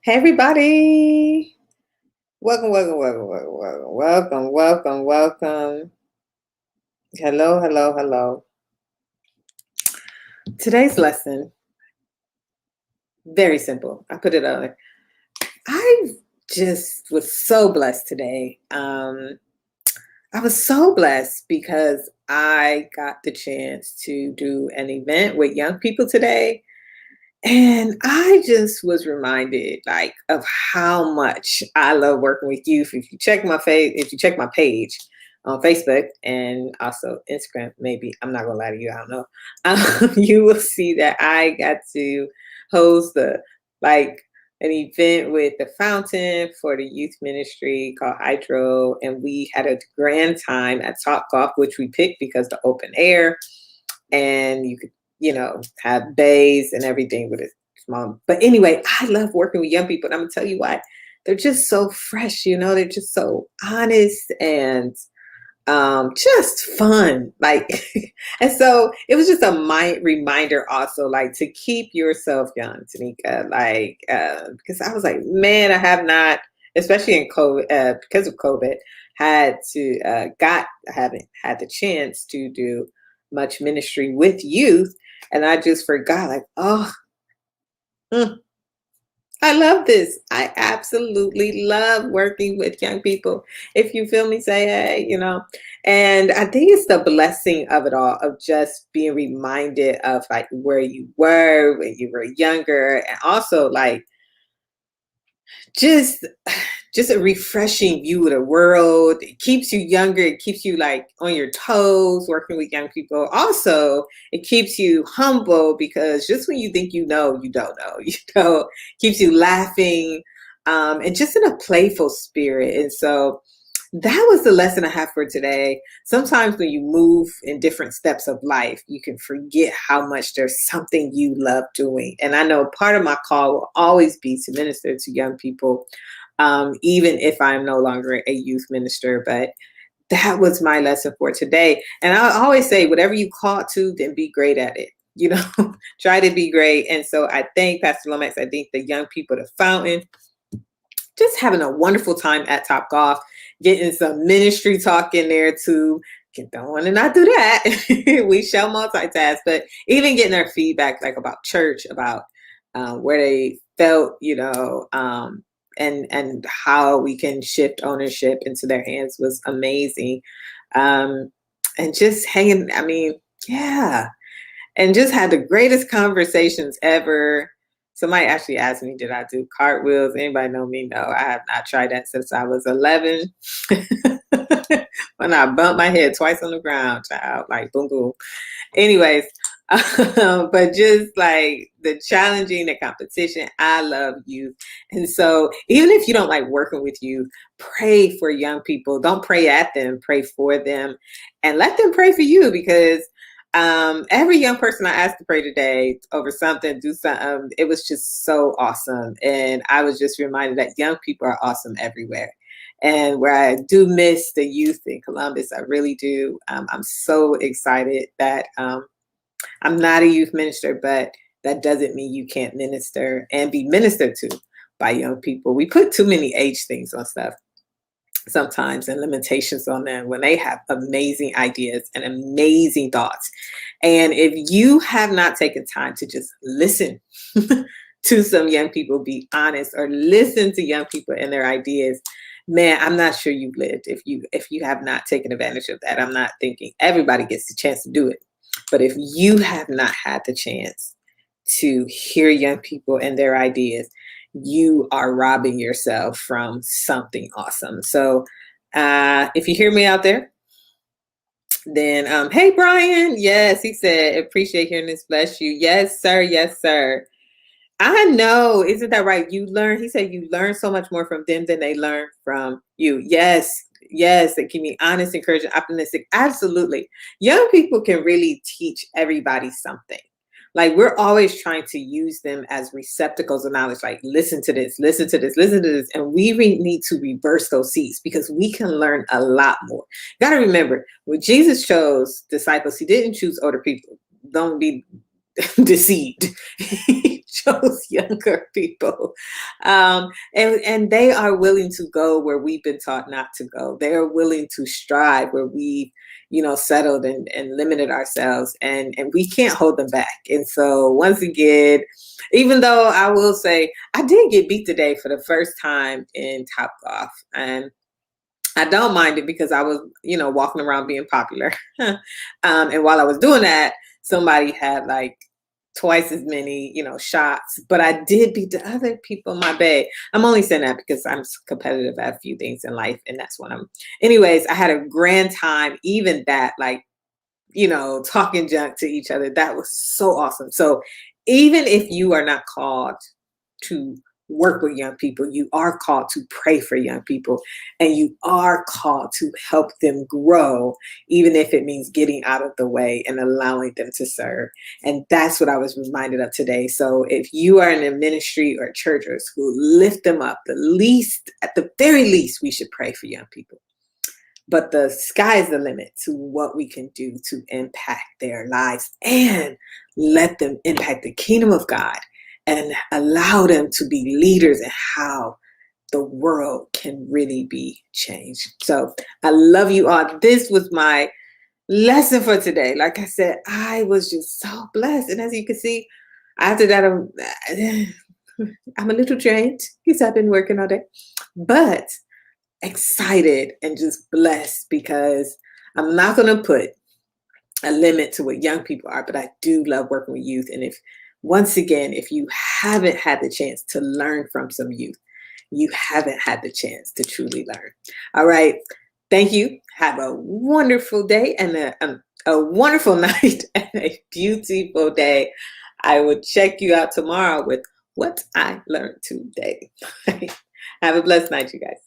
Hey everybody. Welcome, welcome, welcome, welcome, welcome, welcome, welcome, welcome. Hello, hello, hello. Today's lesson, very simple. I put it on. I just was so blessed today. I was so blessed because I got the chance to do an event with young people today. And I just was reminded like of how much I love working with youth. If you check my page on Facebook and also Instagram, maybe I'm not gonna lie to you, I don't know. You will see that I got to host like an event with the fountain for the youth ministry called Hydro, and we had a grand time at Top Golf, which we picked because the open air and you could, have bays and everything with it small. But anyway, I love working with young people. And I'm gonna tell you why. They're just so fresh, they're just so honest and just fun. Like, and so it was just a reminder also, like to keep yourself young, Tanika. Like, because I was like, man, I have not, especially in COVID, because of COVID, I haven't had the chance to do much ministry with youth. And I just forgot, like, oh, mm, I love this. I absolutely love working with young people. If you feel me, say hey. And I think it's the blessing of it all, of just being reminded of like where you were when you were younger, and also like just just a refreshing view of the world. It keeps you younger. It keeps you like on your toes working with young people. Also, it keeps you humble because just when you think you know, you don't know. Keeps you laughing, and just in a playful spirit. And so that was the lesson I have for today. Sometimes when you move in different steps of life, you can forget how much there's something you love doing. And I know part of my call will always be to minister to young people, even if I'm no longer a youth minister. But that was my lesson for today. And I always say, whatever you call to, then be great at it. Try to be great. And so I thank Pastor Lomax. I think the young people, the fountain, just having a wonderful time at Top Golf, getting some ministry talk in there too. Don't want to not do that. We shall multitask, but even getting their feedback, like about church, about where they felt, and how we can shift ownership into their hands was amazing. And just hanging, I mean, yeah, and just had the greatest conversations ever. Somebody actually asked me, did I do cartwheels? Anybody know me? No, I have not tried that since I was 11. When I bumped my head twice on the ground, child, like boom, boom. Anyways, but just like the challenging, the competition, I love youth. And so even if you don't like working with youth, pray for young people. Don't pray at them, pray for them, and let them pray for you, because every young person I asked to pray today over something, do something, it was just so awesome. And I was just reminded that young people are awesome everywhere. And where I do miss the youth in Columbus, I really do. I'm so excited that I'm not a youth minister, but that doesn't mean you can't minister and be ministered to by young people. We put too many age things on stuff sometimes and limitations on them when they have amazing ideas and amazing thoughts. And if you have not taken time to just listen to some young people, be honest, or listen to young people and their ideas, man, I'm not sure you've lived if you have not taken advantage of that. I'm not thinking everybody gets the chance to do it. But if you have not had the chance to hear young people and their ideas, you are robbing yourself from something awesome. So if you hear me out there, then hey, Brian. Yes, he said, appreciate hearing this. Bless you. Yes, sir. Yes, sir. I know. Isn't that right? He said you learn so much more from them than they learn from you. Yes. Yes. They can be honest, encouraging, optimistic. Absolutely. Young people can really teach everybody something. Like, we're always trying to use them as receptacles of knowledge. Like, listen to this, listen to this, listen to this. And we need to reverse those seats, because we can learn a lot more. Got to remember, when Jesus chose disciples, he didn't choose older people. Don't be deceived. He those younger people. And they are willing to go where we've been taught not to go. They are willing to strive where we, settled and limited ourselves, and we can't hold them back. And so once again, even though I will say I did get beat today for the first time in Topgolf, and I don't mind it because I was, walking around being popular. And while I was doing that, somebody had like twice as many, shots, but I did beat the other people in my bed. I'm only saying that because I'm competitive at a few things in life, and that's what anyways, I had a grand time, even that, like, talking junk to each other. That was so awesome. So even if you are not called to work with young people, you are called to pray for young people, and you are called to help them grow, even if it means getting out of the way and allowing them to serve. And that's what I was reminded of today. So if you are in a ministry or church or school, lift them up. At the very least, we should pray for young people. But the sky is the limit to what we can do to impact their lives and let them impact the kingdom of God and allow them to be leaders in how the world can really be changed. So I love you all. This was my lesson for today. Like I said, I was just so blessed. And as you can see, after that, I'm a little drained because I've been working all day, but excited and just blessed because I'm not going to put a limit to what young people are, but I do love working with youth. And once again, if you haven't had the chance to learn from some youth, you haven't had the chance to truly learn. All right. Thank you. Have a wonderful day and a wonderful night and a beautiful day. I will check you out tomorrow with what I learned today. Have a blessed night, you guys.